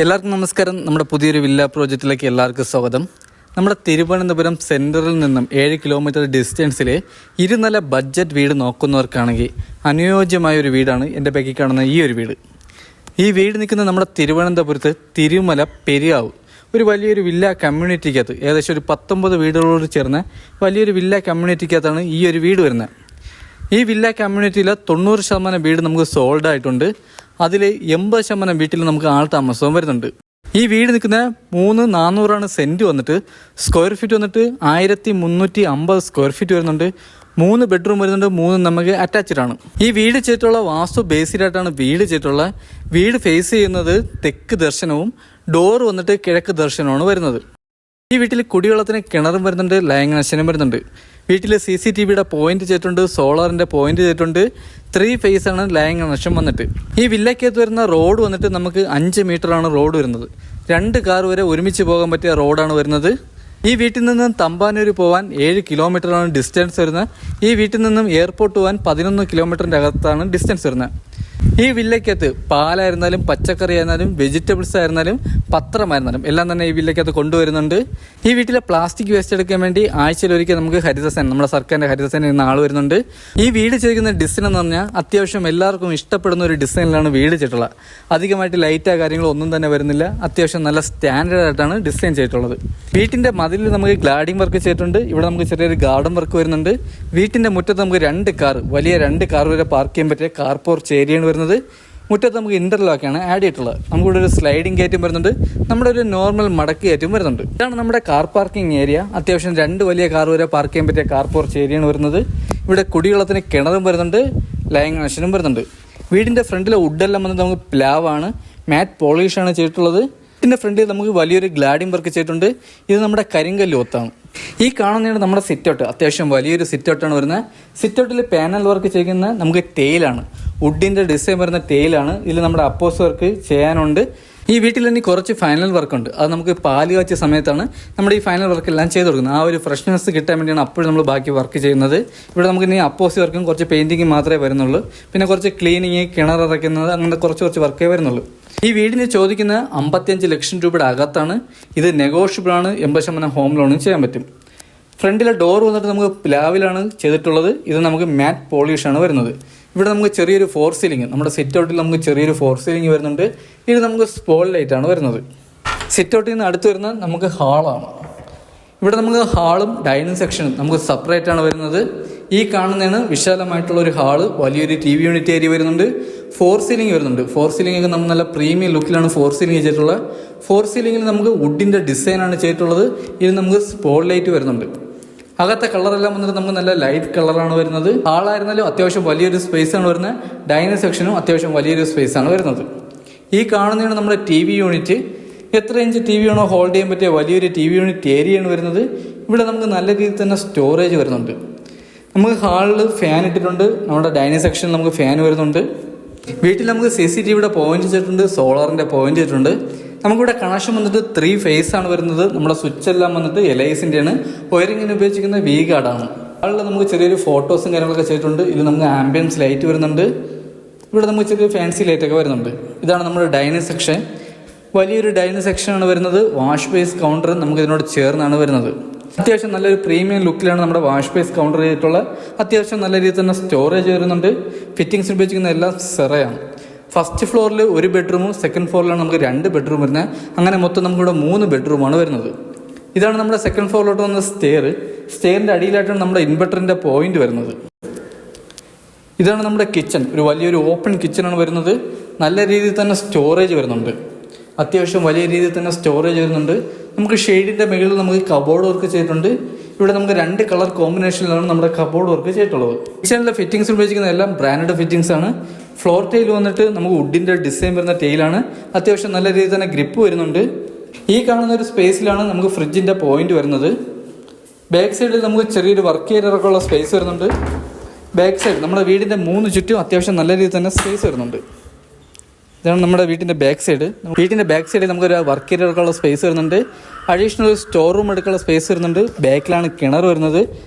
എല്ലാവർക്കും നമസ്കാരം. നമ്മുടെ പുതിയൊരു വില്ല പ്രോജക്റ്റിലേക്ക് എല്ലാവർക്കും സ്വാഗതം. നമ്മുടെ തിരുവനന്തപുരം സെൻറ്ററിൽ നിന്നും 7 കിലോമീറ്റർ ഡിസ്റ്റൻസിൽ ഇരുനില ബഡ്ജറ്റ് വീട് നോക്കുന്നവർക്കാണെങ്കിൽ അനുയോജ്യമായ ഒരു വീടാണ് എൻ്റെ ബാക്കിൽ കാണുന്ന ഈ ഒരു വീട്. ഈ വീട് നിൽക്കുന്നത് നമ്മുടെ തിരുവനന്തപുരത്ത് തിരുമല പെരിയാവ് ഒരു വലിയൊരു വില്ല കമ്മ്യൂണിറ്റിക്കകത്ത് ഏകദേശം ഒരു 19 വീടുകളോട് ചേർന്ന വലിയൊരു വില്ല കമ്മ്യൂണിറ്റിക്കകത്താണ് ഈ ഒരു വീട് വരുന്നത്. ഈ വില്ല കമ്മ്യൂണിറ്റിയിൽ 90% വീട് നമുക്ക് സോൾഡ് ആയിട്ടുണ്ട്. അതിൽ 80% വീട്ടിൽ നമുക്ക് ആൾ താമസവും വരുന്നുണ്ട്. ഈ വീട് നിൽക്കുന്ന 3,400 സെൻറ്റ് വന്നിട്ട് സ്ക്വയർ ഫീറ്റ് വന്നിട്ട് 1,350 സ്ക്വയർ ഫീറ്റ് വരുന്നുണ്ട്. 3 ബെഡ്റൂം വരുന്നുണ്ട്, 3 നമുക്ക് അറ്റാച്ച്ഡ് ആണ്. ഈ വീട് ചെയ്തിട്ടുള്ള വാസ്തു ബേസിലായിട്ടാണ് വീട് ചെയ്തിട്ടുള്ള. വീട് ഫേസ് ചെയ്യുന്നത് തെക്ക് ദർശനവും ഡോർ വന്നിട്ട് കിഴക്ക് ദർശനവുമാണ് വരുന്നത്. ഈ വീട്ടിൽ കുടിവെള്ളത്തിന് കിണറും വരുന്നുണ്ട്, ലൈൻ കണക്ഷനും വരുന്നുണ്ട്. വീട്ടിൽ CCTVയുടെ പോയിന്റ് ചെയ്തിട്ടുണ്ട്, സോളാറിൻ്റെ പോയിന്റ് ചെയ്തിട്ടുണ്ട്. 3 ഫേസ് ആണ് ലൈൻ കണക്ഷൻ വന്നിട്ട്. ഈ വില്ലക്കകത്ത് വരുന്ന റോഡ് വന്നിട്ട് നമുക്ക് 5 മീറ്ററാണ് റോഡ് വരുന്നത്. 2 കാർ വരെ ഒരുമിച്ച് പോകാൻ പറ്റിയ റോഡാണ് വരുന്നത്. ഈ വീട്ടിൽ നിന്നും തമ്പാനൂർ പോകാൻ 7 കിലോമീറ്ററാണ് ഡിസ്റ്റൻസ് വരുന്നത്. ഈ വീട്ടിൽ നിന്നും എയർപോർട്ട് പോകാൻ 11 കിലോമീറ്ററിൻ്റെ അകത്താണ് ഡിസ്റ്റൻസ് വരുന്നത്. ഈ വില്ലക്കകത്ത് പാലായിരുന്നാലും പച്ചക്കറി ആയിരുന്നാലും വെജിറ്റബിൾസ് ആയിരുന്നാലും പത്രമായിരുന്നാലും എല്ലാം തന്നെ ഈ വില്ലക്കകത്ത് കൊണ്ടുവരുന്നുണ്ട്. ഈ വീട്ടിലെ പ്ലാസ്റ്റിക് വേസ്റ്റ് എടുക്കാൻ വേണ്ടി ആഴ്ചയിലൊരിക്കൽ നമുക്ക് ഹരിതസേന, നമ്മുടെ സർക്കാരിൻ്റെ ഹരിതസേന ഇന്ന് ആൾ വരുന്നുണ്ട്. ഈ വീട് ചെയ്തിരിക്കുന്ന ഡിസൈൻ എന്ന് പറഞ്ഞാൽ അത്യാവശ്യം എല്ലാവർക്കും ഇഷ്ടപ്പെടുന്ന ഒരു ഡിസൈനിലാണ് വീട് ചെയ്തിട്ടുള്ളത്. അധികമായിട്ട് ലൈറ്റോ കാര്യങ്ങളോ ഒന്നും തന്നെ വരുന്നില്ല. അത്യാവശ്യം നല്ല സ്റ്റാൻഡേർഡ് ആയിട്ടാണ് ഡിസൈൻ ചെയ്തിട്ടുള്ളത്. വീട്ടിൻ്റെ മതിലിൽ നമുക്ക് ഗ്ലാഡിംഗ് വർക്ക് ചെയ്തിട്ടുണ്ട്. ഇവിടെ നമുക്ക് ചെറിയൊരു ഗാർഡൻ വർക്ക് വരുന്നുണ്ട്. വീട്ടിൻ്റെ മുറ്റത്ത് നമുക്ക് 2 കാർ, വലിയ 2 കാർ വരെ പാർക്ക് ചെയ്യാൻ പറ്റിയ കാർ പോർച്ച് ഏരിയയാണ് വരുന്നത്. മുറ്റത്ത് നമുക്ക് ഇന്റർലോക്കാണ് ആഡ് ചെയ്തിട്ടുള്ളത്. നമുക്കിവിടെ ഒരു സ്ലൈഡിംഗ് ഗേറ്റും വരുന്നുണ്ട്, നമ്മുടെ ഒരു നോർമൽ മടക്ക് ഗേറ്റും വരുന്നുണ്ട്. ഇതാണ് നമ്മുടെ കാർ പാർക്കിംഗ് ഏരിയ. അത്യാവശ്യം 2 വലിയ കാർ വരെ പാർക്ക് ചെയ്യാൻ പറ്റിയ കാർ പോർച്ച് ഏരിയയാണ് വരുന്നത്. ഇവിടെ കുടിവെള്ളത്തിന് കിണറും വരുന്നുണ്ട്, ലൈൻ കണക്ഷനും വരുന്നുണ്ട്. വീടിൻ്റെ ഫ്രണ്ടിലെ വുഡെല്ലാം വന്നിട്ട് നമുക്ക് പ്ലാവാണ്, മാറ്റ് പോളിഷാണ് ചെയ്തിട്ടുള്ളത്. ഇതിൻ്റെ ഫ്രണ്ടിൽ നമുക്ക് വലിയൊരു ഗ്ലാഡിംഗ് വർക്ക് ചെയ്തിട്ടുണ്ട്. ഇത് നമ്മുടെ കരിങ്കല്ല് ഒത്താണ്. ഈ കാണുന്നതാണ് നമ്മുടെ സിറ്റൗട്ട്. അത്യാവശ്യം വലിയൊരു സിറ്റൗട്ടാണ് വരുന്നത്. സിറ്റൗട്ടിൽ പാനൽ വർക്ക് ചെയ്യുന്ന നമുക്ക് ടെയിലാണ്, വുഡിൻ്റെ ഡിസൈൻ വരുന്ന ടെയിലാണ്. ഇതിൽ നമ്മുടെ അപ്പോസ് വർക്ക് ചെയ്യാനുണ്ട്. ഈ വീട്ടിൽ തന്നെ കുറച്ച് ഫൈനൽ വർക്ക് ഉണ്ട്. അത് നമുക്ക് പാല് കാച്ചിയ സമയത്താണ് നമ്മുടെ ഈ ഫൈനൽ വർക്ക് എല്ലാം ചെയ്ത് കൊടുക്കുന്നത്. ആ ഒരു ഫ്രഷ്നെസ് കിട്ടാൻ വേണ്ടിയാണ് അപ്പോഴും നമ്മൾ ബാക്കി വർക്ക് ചെയ്യുന്നത്. ഇവിടെ നമുക്ക് ഇനി അപ്പോസി വർക്കും കുറച്ച് പെയിൻറ്റിങ് മാത്രമേ വരുന്നുള്ളൂ. പിന്നെ കുറച്ച് ക്ലീനിങ്, കിണറിറക്കുന്നത്, അങ്ങനെ കുറച്ച് വർക്കേ വരുന്നുള്ളൂ. ഈ വീടിന് ചോദിക്കുന്ന 55 ലക്ഷം രൂപയുടെ അകത്താണ്. ഇത് നെഗോഷ്യബിൾ ആണ്. 80% ഹോം ലോണും ചെയ്യാൻ പറ്റും. ഫ്രണ്ടിലെ ഡോർ വന്നിട്ട് നമുക്ക് പ്ലാവിലാണ് ചെയ്തിട്ടുള്ളത്. ഇത് നമുക്ക് മാറ്റ് പോളിഷാണ് വരുന്നത്. ഇവിടെ നമുക്ക് ചെറിയൊരു 4 സീലിംഗ്, നമ്മുടെ സിറ്റ് ഔട്ടിൽ നമുക്ക് ചെറിയൊരു 4 സീലിംഗ് വരുന്നുണ്ട്. ഇത് നമുക്ക് സ്പോൾ ലൈറ്റാണ് വരുന്നത്. സിറ്റ് ഔട്ടിൽ നിന്ന് അടുത്ത് വരുന്നത് നമുക്ക് ഹാളാണ്. ഇവിടെ നമുക്ക് ഹാളും ഡൈനിങ് സെക്ഷനും നമുക്ക് സെപ്പറേറ്റ് ആണ് വരുന്നത്. ഈ കാണുന്നതാണ് വിശാലമായിട്ടുള്ള ഒരു ഹാള്. വലിയൊരു TV യൂണിറ്റ് ഏരിയ വരുന്നുണ്ട്. 4 സീലിംഗ് വരുന്നുണ്ട്. 4 സീലിംഗ് ഒക്കെ നമ്മൾ നല്ല പ്രീമിയം ലുക്കിലാണ് 4 സീലിംഗ് ചെയ്തിട്ടുള്ളത്. 4 സീലിംഗിൽ നമുക്ക് വുഡിൻ്റെ ഡിസൈനാണ് ചെയ്തിട്ടുള്ളത്. ഇത് നമുക്ക് സ്പോൾ ലൈറ്റ് വരുന്നുണ്ട്. അകത്തെ കളറെല്ലാം വന്നിട്ട് നമുക്ക് നല്ല ലൈറ്റ് കളറാണ് വരുന്നത്. ഹാളായിരുന്നാലും അത്യാവശ്യം വലിയൊരു സ്പേസ് ആണ് വരുന്നത്. ഡൈനിങ് സെക്ഷനും അത്യാവശ്യം വലിയൊരു സ്പേസ് ആണ് വരുന്നത്. ഈ കാണുന്നതാണ് നമ്മുടെ TV യൂണിറ്റ്. എത്ര ഇഞ്ച് TV ആണോ ഹോൾഡ് ചെയ്യാൻ പറ്റിയ വലിയൊരു TV യൂണിറ്റ് ഏരിയയാണ് വരുന്നത്. ഇവിടെ നമുക്ക് നല്ല രീതിയിൽ തന്നെ സ്റ്റോറേജ് വരുന്നുണ്ട്. നമുക്ക് ഹാളിൽ ഫാൻ ഇട്ടിട്ടുണ്ട്. നമ്മുടെ ഡൈനിങ് സെക്ഷനിൽ നമുക്ക് ഫാൻ വരുന്നുണ്ട്. വീട്ടിൽ നമുക്ക് CCTVയുടെ പോയിന്റ് ചെയ്തിട്ടുണ്ട്, സോളാറിൻ്റെ പോയിന്റ് ചെയ്തിട്ടുണ്ട്. നമുക്കിവിടെ കണക്ഷൻ വന്നിട്ട് 3 ഫേസ് ആണ് വരുന്നത്. നമ്മുടെ സ്വിച്ച് എല്ലാം വന്നിട്ട് LICൻ്റെ ആണ്. വയറിങ്ങിന് ഉപയോഗിച്ചിരിക്കുന്ന V-Guard ആണ്. ഹാളിൽ നമുക്ക് ചെറിയൊരു ഫോട്ടോസും കാര്യങ്ങളൊക്കെ ചെയ്തിട്ടുണ്ട്. ഇത് നമുക്ക് ആംബിയൻസ് ലൈറ്റ് വരുന്നുണ്ട്. ഇവിടെ നമുക്ക് ചെറിയ ഫാൻസി ലൈറ്റൊക്കെ വരുന്നുണ്ട്. ഇതാണ് നമ്മുടെ ഡൈനിങ് സെക്ഷൻ. വലിയൊരു ഡൈനിങ് സെക്ഷനാണ് വരുന്നത്. വാഷ് ബേസ് കൗണ്ടർ നമുക്ക് ഇതിനോട് ചേർന്നാണ് വരുന്നത്. അത്യാവശ്യം നല്ലൊരു പ്രീമിയം ലുക്കിലാണ് നമ്മുടെ വാഷ് ബേസ് കൗണ്ടർ ചെയ്തിട്ടുള്ള. അത്യാവശ്യം നല്ല രീതിയിൽ തന്നെ സ്റ്റോറേജ് വരുന്നുണ്ട്. ഫിറ്റിംഗ്സ് ഉപയോഗിച്ചിരിക്കുന്ന എല്ലാം സെറയാണ്. ഫസ്റ്റ് ഫ്ലോറിൽ 1 ബെഡ്റൂമും സെക്കൻഡ് ഫ്ലോറിലാണ് നമുക്ക് 2 ബെഡ്റൂം വരുന്നത്. അങ്ങനെ മൊത്തം നമുക്കിവിടെ 3 ബെഡ്റൂമാണ് വരുന്നത്. ഇതാണ് നമ്മുടെ സെക്കൻഡ് ഫ്ലോറിലോട്ട് വന്ന സ്റ്റെയർ. സ്റ്റെയറിൻ്റെ അടിയിലായിട്ടാണ് നമ്മുടെ ഇൻവെർട്ടറിൻ്റെ പോയിന്റ് വരുന്നത്. ഇതാണ് നമ്മുടെ കിച്ചൺ. ഒരു വലിയൊരു ഓപ്പൺ കിച്ചണാണ് വരുന്നത്. നല്ല രീതിയിൽ തന്നെ സ്റ്റോറേജ് വരുന്നുണ്ട്. അത്യാവശ്യം വലിയ രീതിയിൽ തന്നെ സ്റ്റോറേജ് വരുന്നുണ്ട്. നമുക്ക് ഷെയ്ഡിൻ്റെ മുകളിൽ നമുക്ക് കബോർഡ് വർക്ക് ചെയ്തിട്ടുണ്ട്. ഇവിടെ നമുക്ക് 2 കളർ കോമ്പിനേഷനിലാണ് നമ്മുടെ കബോർഡ് വർക്ക് ചെയ്തിട്ടുള്ളത്. കിച്ചണിലെ ഫിറ്റിംഗ്സ് ഉപയോഗിക്കുന്ന എല്ലാം ബ്രാൻഡഡ് ഫിറ്റിംഗ്സ് ആണ്. ഫ്ലോർ ടൈൽ വന്നിട്ട് നമുക്ക് വുഡിൻ്റെ ഡിസൈൻ വരുന്ന ടൈലാണ്. അത്യാവശ്യം നല്ല രീതിയിൽ തന്നെ ഗ്രിപ്പ് വരുന്നുണ്ട്. ഈ കാണുന്ന ഒരു സ്പേസിലാണ് നമുക്ക് ഫ്രിഡ്ജിൻ്റെ പോയിന്റ് വരുന്നത്. ബാക്ക് സൈഡിൽ നമുക്ക് ചെറിയൊരു വർക്ക് ഏരിയയൊക്കെ ഉള്ള സ്പേസ് വരുന്നുണ്ട്. ബാക്ക് സൈഡ് നമ്മുടെ വീടിൻ്റെ 3 ചുറ്റും അത്യാവശ്യം നല്ല രീതിയിൽ തന്നെ സ്പേസ് വരുന്നുണ്ട്. ഇതാണ് നമ്മുടെ വീട്ടിൻ്റെ ബാക്ക് സൈഡ്. വീട്ടിൻ്റെ ബാക്ക് സൈഡിൽ നമുക്കൊരു വർക്ക് ഏരിയ എടുക്കാനുള്ള സ്പേസ് വരുന്നുണ്ട്. അഡീഷണൽ ഒരു സ്റ്റോർ റൂം എടുക്കാനുള്ള സ്പേസ് വരുന്നുണ്ട്. ബാക്കിലാണ് കിണർ വരുന്നത്.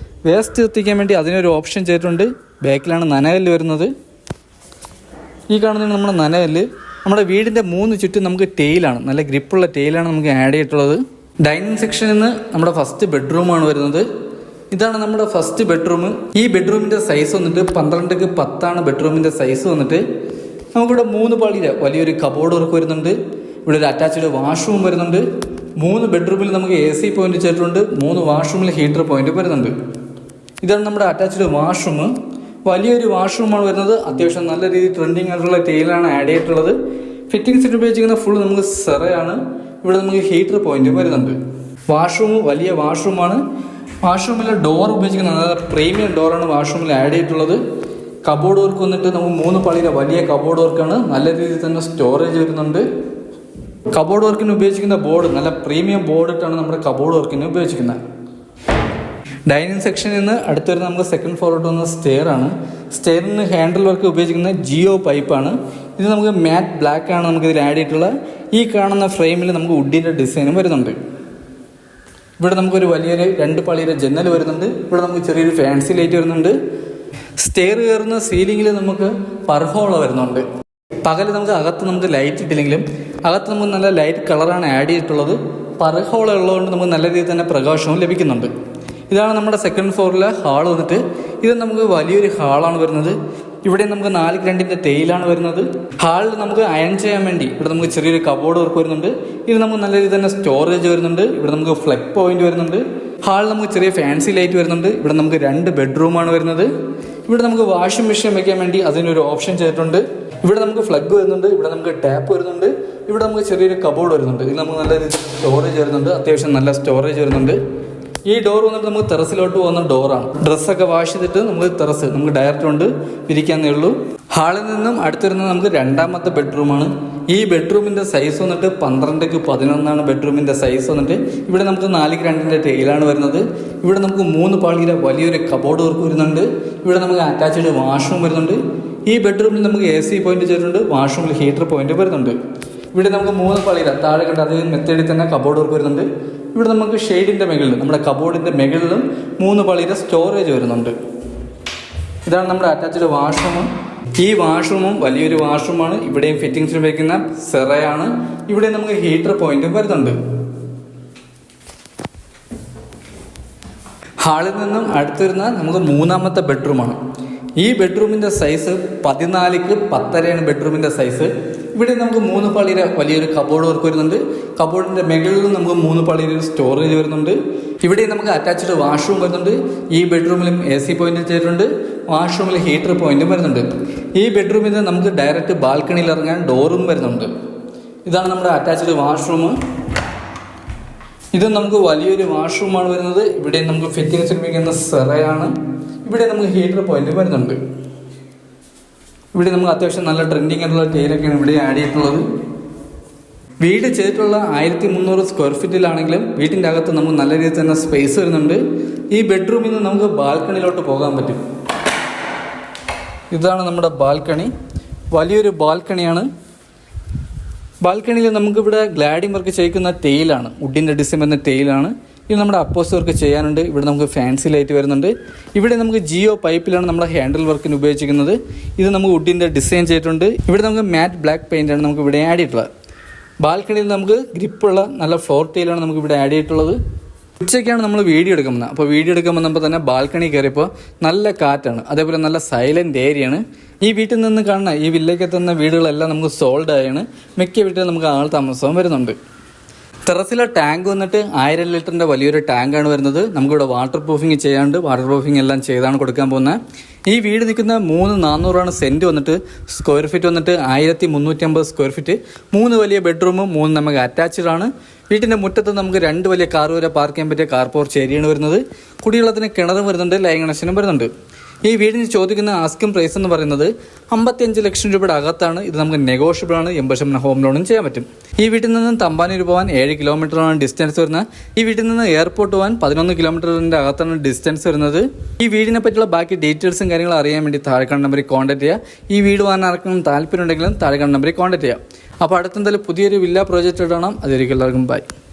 വേസ്റ്റ് എത്തിക്കാൻ വേണ്ടി അതിനൊരു ഓപ്ഷൻ ചെയ്തിട്ടുണ്ട്. ബാക്കിലാണ് നനകല്ല് വരുന്നത്. ഈ കാണുന്നത് നമ്മുടെ നനകല്ല്. നമ്മുടെ വീടിൻ്റെ 3 ചുറ്റും നമുക്ക് ടെയിലാണ്, നല്ല ഗ്രിപ്പുള്ള ടെയിലാണ് നമുക്ക് ആഡ് ചെയ്തിട്ടുള്ളത്. ഡൈനിങ് സെക്ഷനിൽ നിന്ന് നമ്മുടെ ഫസ്റ്റ് ബെഡ്റൂമാണ് വരുന്നത്. ഇതാണ് നമ്മുടെ ഫസ്റ്റ് ബെഡ്റൂം. ഈ ബെഡ്റൂമിൻ്റെ സൈസ് വന്നിട്ട് 12x10 ബെഡ്റൂമിൻ്റെ സൈസ് വന്നിട്ട്. നമുക്കിവിടെ 3 പാളിയുടെ വലിയൊരു കബോർഡ് വർക്ക് വരുന്നുണ്ട്. ഇവിടെ ഒരു അറ്റാച്ച്ഡ് വാഷ്റൂം വരുന്നുണ്ട്. 3 ബെഡ്റൂമിൽ നമുക്ക് AC പോയിന്റ് ചെയ്തിട്ടുണ്ട്. 3 വാഷ്റൂമിൽ ഹീറ്റർ പോയിന്റ് വരുന്നുണ്ട്. ഇതാണ് നമ്മുടെ അറ്റാച്ച്ഡ് വാഷ്റൂം. വലിയൊരു വാഷ്റൂമാണ് വരുന്നത്. അത്യാവശ്യം നല്ല രീതിയിൽ ട്രെൻഡിങ് ആയിട്ടുള്ള ടൈലാണ് ആഡ് ചെയ്തിട്ടുള്ളത്. ഫിറ്റിംഗ്സ് ഉപയോഗിച്ചിരിക്കുന്ന ഫുൾ നമുക്ക് സെറയാണ്. ഇവിടെ നമുക്ക് ഹീറ്റർ പോയിന്റ് വരുന്നുണ്ട്. വാഷ്റൂം വലിയ വാഷ്റൂമാണ്. വാഷ്റൂമിലെ ഡോർ ഉപയോഗിച്ചിരിക്കുന്ന നല്ല പ്രീമിയം ഡോറാണ് വാഷ്റൂമിൽ ആഡ് ചെയ്തിട്ടുള്ളത്. കബോർഡ് വർക്ക് വന്നിട്ട് നമുക്ക് 3 പാളിയുടെ വലിയ കബോർഡ് വർക്കാണ്. നല്ല രീതിയിൽ തന്നെ സ്റ്റോറേജ് വരുന്നുണ്ട്. കബോർഡ് വർക്കിന് ഉപയോഗിച്ചിരിക്കുന്ന ബോർഡ് നല്ല പ്രീമിയം ബോർഡ് ഇട്ടാണ് നമ്മുടെ കബോർഡ് വർക്കിന് ഉപയോഗിച്ചിരിക്കുന്നത്. ഡൈനിങ് സെക്ഷനിൽ നിന്ന് അടുത്ത് വരുന്ന നമുക്ക് സെക്കൻഡ് ഫ്ലോറിലോട്ട് വന്ന സ്റ്റെയർ ആണ്. സ്റ്റെയറിന് ഹാൻഡിൽ വർക്ക് ഉപയോഗിച്ചിരിക്കുന്ന ജിയോ പൈപ്പാണ്. ഇത് നമുക്ക് മാറ്റ് ബ്ലാക്ക് ആണ് നമുക്ക് ഇതിൽ ആഡ് ചെയ്തിട്ടുള്ള. ഈ കാണുന്ന ഫ്രെയിമിൽ നമുക്ക് വുഡിൻ്റെ ഡിസൈനും വരുന്നുണ്ട്. ഇവിടെ നമുക്കൊരു വലിയൊരു 2 പാളിയുടെ ജനൽ വരുന്നുണ്ട്. ഇവിടെ നമുക്ക് ചെറിയൊരു ഫാൻസി ലൈറ്റ് വരുന്നുണ്ട്. സ്റ്റെയർ കയറുന്ന സീലിങ്ങിൽ നമുക്ക് പർഹോള വരുന്നുണ്ട്. പകൽ നമുക്ക് അകത്ത് നമുക്ക് ലൈറ്റ് ഇട്ടില്ലെങ്കിലും അകത്ത് നമുക്ക് നല്ല ലൈറ്റ് കളറാണ് ആഡ് ചെയ്തിട്ടുള്ളത്. പർഹോള ഉള്ളതുകൊണ്ട് നമുക്ക് നല്ല രീതിയിൽ തന്നെ പ്രകാശവും ലഭിക്കുന്നുണ്ട്. ഇതാണ് നമ്മുടെ സെക്കൻഡ് ഫ്ലോറിലെ ഹാൾ വന്നിട്ട്. ഇത് നമുക്ക് വലിയൊരു ഹാളാണ് വരുന്നത്. ഇവിടെ നമുക്ക് 4x2 ടെയിലാണ് വരുന്നത്. ഹാളിൽ നമുക്ക് അയൺ ചെയ്യാൻ വേണ്ടി ഇവിടെ നമുക്ക് ചെറിയൊരു കബോർഡ് വർക്ക് വരുന്നുണ്ട്. ഇത് നമുക്ക് നല്ല രീതിയിൽ തന്നെ സ്റ്റോറേജ് വരുന്നുണ്ട്. ഇവിടെ നമുക്ക് ഫ്ലഗ് പോയിന്റ് വരുന്നുണ്ട്. ഹാളിൽ നമുക്ക് ചെറിയ ഫാൻസി ലൈറ്റ് വരുന്നുണ്ട്. ഇവിടെ നമുക്ക് 2 ബെഡ്റൂമാണ് വരുന്നത്. ഇവിടെ നമുക്ക് വാഷിംഗ് മെഷീൻ വെക്കാൻ വേണ്ടി അതിനൊരു ഓപ്ഷൻ ചെയ്തിട്ടുണ്ട്. ഇവിടെ നമുക്ക് ഫ്ലഗ് വരുന്നുണ്ട്. ഇവിടെ നമുക്ക് ടാപ്പ് വരുന്നുണ്ട്. ഇവിടെ നമുക്ക് ചെറിയൊരു കബോർഡ് വരുന്നുണ്ട്. ഇതിൽ നമുക്ക് നല്ല രീതിയിൽ സ്റ്റോറേജ് വരുന്നുണ്ട്. അത്യാവശ്യം നല്ല സ്റ്റോറേജ് വരുന്നുണ്ട്. ഈ ഡോർ വന്നിട്ട് നമുക്ക് ടെറസിലോട്ട് പോകുന്ന ഡോറാണ്. ഡ്രസ്സൊക്കെ വാഷ് ചെയ്തിട്ട് നമുക്ക് ടെറസ് നമുക്ക് ഡയറക്റ്റ് കൊണ്ട് വിരിക്കാന്നേ ഉള്ളൂ. ഹാളിൽ നിന്നും അടുത്ത് വരുന്നത് നമുക്ക് 2ാമത്തെ ബെഡ്റൂമാണ്. ഈ ബെഡ്റൂമിൻ്റെ സൈസ് വന്നിട്ട് 12x11 ബെഡ്റൂമിൻ്റെ സൈസ് വന്നിട്ട്. ഇവിടെ നമുക്ക് 4x2 ടെയിലാണ് വരുന്നത്. ഇവിടെ നമുക്ക് 3 പാളിയുടെ വലിയൊരു കബോർഡ് വർക്ക് വരുന്നുണ്ട്. ഇവിടെ നമുക്ക് അറ്റാച്ച്ഡ് വാഷ്റൂം വരുന്നുണ്ട്. ഈ ബെഡ്റൂമിൽ നമുക്ക് AC പോയിന്റ് ചെയ്തിട്ടുണ്ട്. വാഷ്റൂമിൽ ഹീറ്റർ പോയിന്റ് വരുന്നുണ്ട്. ഇവിടെ നമുക്ക് 3 പാളിയുടെ താഴെ കണ്ട അതേ മെത്തേഡിൽ തന്നെ കബോർഡ് വർക്ക് വരുന്നുണ്ട്. ഇവിടെ നമുക്ക് ഷെയ്ഡിൻ്റെ മുകളിൽ നമ്മുടെ കബോർഡിൻ്റെ മുകളിലും 3 പാളിയുടെ സ്റ്റോറേജ് വരുന്നുണ്ട്. ഇതാണ് നമ്മുടെ അറ്റാച്ച്ഡ് വാഷ്റൂം. ഈ വാഷ്റൂമും വലിയൊരു വാഷ്റൂമാണ്. ഇവിടെയും ഫിറ്റിംഗ്സിന് ഉപയോഗിക്കുന്ന സെറയാണ്. ഇവിടെ നമുക്ക് ഹീറ്റർ പോയിന്റും വരുന്നുണ്ട്. ഹാളിൽ നിന്നും അടുത്ത് വരുന്ന നമുക്ക് 3ാമത്തെ ബെഡ്റൂമാണ്. ഈ ബെഡ്റൂമിൻ്റെ സൈസ് 14x10 ബെഡ്റൂമിൻ്റെ സൈസ്. ഇവിടെ നമുക്ക് 3 പാളിയുടെ വലിയൊരു കബോർഡ് വർക്ക് വരുന്നുണ്ട്. കബോർഡിൻ്റെ മുകളിലും നമുക്ക് 3 പാളിയുടെ സ്റ്റോറേജ് വരുന്നുണ്ട്. ഇവിടെ നമുക്ക് അറ്റാച്ച്ഡ് വാഷ്റൂം വരുന്നുണ്ട്. ഈ ബെഡ്റൂമിലും AC പോയിന്റ് ചെയ്തിട്ടുണ്ട്. വാഷ്റൂമിൽ ഹീറ്റർ പോയിന്റും വരുന്നുണ്ട്. ഈ ബെഡ്റൂമിൽ നിന്ന് നമുക്ക് ഡയറക്റ്റ് ബാൽക്കണിയിൽ ഇറങ്ങാൻ ഡോറും വരുന്നുണ്ട്. ഇതാണ് നമ്മുടെ അറ്റാച്ച്ഡ് വാഷ്റൂം. ഇത് നമുക്ക് വലിയൊരു വാഷ്റൂമാണ് വരുന്നത്. ഇവിടെ നമുക്ക് ഫിറ്റിംഗ്സ് ഉപയോഗിക്കുന്ന സെറയാണ്. ഇവിടെ നമുക്ക് ഹീറ്റർ പോയിന്റ് വരുന്നുണ്ട്. ഇവിടെ നമുക്ക് അത്യാവശ്യം നല്ല ട്രെൻഡിങ് ആയിട്ടുള്ള ടൈലൊക്കെയാണ് ഇവിടെ ആഡ് ചെയ്തിട്ടുള്ളത്. വീട് ചെയ്തിട്ടുള്ള 1300 സ്ക്വയർ ഫീറ്റിലാണെങ്കിലും വീട്ടിൻ്റെ അകത്ത് നമുക്ക് നല്ല രീതിയിൽ തന്നെ സ്പേസ് വരുന്നുണ്ട്. ഈ ബെഡ്റൂമിൽ നിന്ന് നമുക്ക് ബാൽക്കണിയിലോട്ട് പോകാൻ പറ്റും. ഇതാണ് നമ്മുടെ ബാൽക്കണി. വലിയൊരു ബാൽക്കണിയാണ്. ബാൽക്കണിയിൽ നമുക്കിവിടെ ഗ്ലാഡിംഗ് വർക്ക് ചെയ്യിക്കുന്ന ടെയിലാണ്. വുഡിൻ്റെ ഡിസൈൻ വരുന്ന ടെയിലാണ്. ഇത് നമ്മുടെ അപ്പോസ് വർക്ക് ചെയ്യാനുണ്ട്. ഇവിടെ നമുക്ക് ഫാൻസി ലൈറ്റ് വരുന്നുണ്ട്. ഇവിടെ നമുക്ക് ജിയോ പൈപ്പിലാണ് നമ്മുടെ ഹാൻഡിൽ വർക്കിന് ഉപയോഗിച്ചിരിക്കുന്നത്. ഇത് നമുക്ക് വുഡിൻ്റെ ഡിസൈൻ ചെയ്തിട്ടുണ്ട്. ഇവിടെ നമുക്ക് മാറ്റ് ബ്ലാക്ക് പെയിൻ്റാണ് നമുക്ക് ഇവിടെ ആഡ് ചെയ്തിട്ടുള്ളത്. ബാൽക്കണിയിൽ നമുക്ക് ഗ്രിപ്പുള്ള നല്ല ഫ്ലോർ ടൈലാണ് നമുക്ക് ഇവിടെ ആഡ് ചെയ്തിട്ടുള്ളത്. ഉച്ചയ്ക്കാണ് നമ്മൾ വീഡിയോ എടുക്കുന്നത്. അപ്പോൾ വീഡിയോ എടുക്കുമ്പോൾ നമ്മൾ തന്നെ ബാൽക്കണി കയറിയപ്പോൾ നല്ല കാറ്റാണ്. അതേപോലെ നല്ല സൈലൻറ്റ് ഏരിയയാണ്. ഈ വീട്ടിൽ നിന്ന് കാണുന്ന ഈ വില്ലേജെത്തുന്ന വീടുകളെല്ലാം നമുക്ക് സോൾഡ് ആയാണ്. മിക്ക വീട്ടിൽ നമുക്ക് ആൾ താമസവും വരുന്നുണ്ട്. ടെറസിലെ ടാങ്ക് വന്നിട്ട് 1000 ലിറ്ററിൻ്റെ വലിയൊരു ടാങ്കാണ് വരുന്നത്. നമുക്കിവിടെ വാട്ടർ പ്രൂഫിങ് ചെയ്യാണ്ട് വാട്ടർ പ്രൂഫിങ് എല്ലാം ചെയ്താണ് കൊടുക്കാൻ പോകുന്നത്. ഈ വീട് നിൽക്കുന്ന 3,400 സെൻറ്റ് വന്നിട്ട് സ്ക്വയർ ഫീറ്റ് വന്നിട്ട് 1350 സ്ക്വയർ ഫീറ്റ്. 3 വലിയ ബെഡ്റൂമും 3 നമുക്ക് അറ്റാച്ച്ഡ് ആണ്. വീട്ടിൻ്റെ മുറ്റത്ത് നമുക്ക് 2 വലിയ കാർ വരെ പാർക്ക് ചെയ്യാൻ പറ്റിയ കാർ പോർച്ച് ഏരിയയാണ് വരുന്നത്. കുടിവെള്ളത്തിന് കിണറും വരുന്നുണ്ട്. ലൈൻ കണക്ഷനും വരുന്നുണ്ട്. ഈ വീടിന് ചോദിക്കുന്ന ആസ്കിംഗ് പ്രൈസ് എന്ന് പറയുന്നത് 55 ലക്ഷം രൂപയുടെ അകത്താണ്. ഇത് നമുക്ക് നെഗോഷ്യബിൾ ആണ്. 80% ഹോം ലോണും ചെയ്യാൻ പറ്റും. ഈ വീട്ടിൽ നിന്നും തമ്പാനൂർ പോകാൻ 7 കിലോമീറ്ററാണ് ഡിസ്റ്റൻസ് വരുന്നത്. ഈ വീട്ടിൽ നിന്ന് എയർപോർട്ട് പോകാൻ 11 കിലോമീറ്ററിൻ്റെ അകത്താണ് ഡിസ്റ്റൻസ് വരുന്നത്. ഈ വീടിനെ പറ്റിയുള്ള ബാക്കി ഡീറ്റെയിൽസും കാര്യങ്ങളും അറിയാൻ വേണ്ടി താഴെ കാണുന്ന നമ്പറിൽ കോൺടാക്ട് ചെയ്യുക. ഈ വീട് വാങ്ങാൻ ആർക്കും താല്പര്യം ഉണ്ടെങ്കിലും താഴെ കാണുന്ന നമ്പറിൽ കോൺടാക്ട് ചെയ്യുക. അപ്പോൾ അടുത്തെന്തായാലും പുതിയൊരു വില്ല പ്രോജക്റ്റ് ഇടണം. അതായിരിക്കും എല്ലാവർക്കും ബൈ.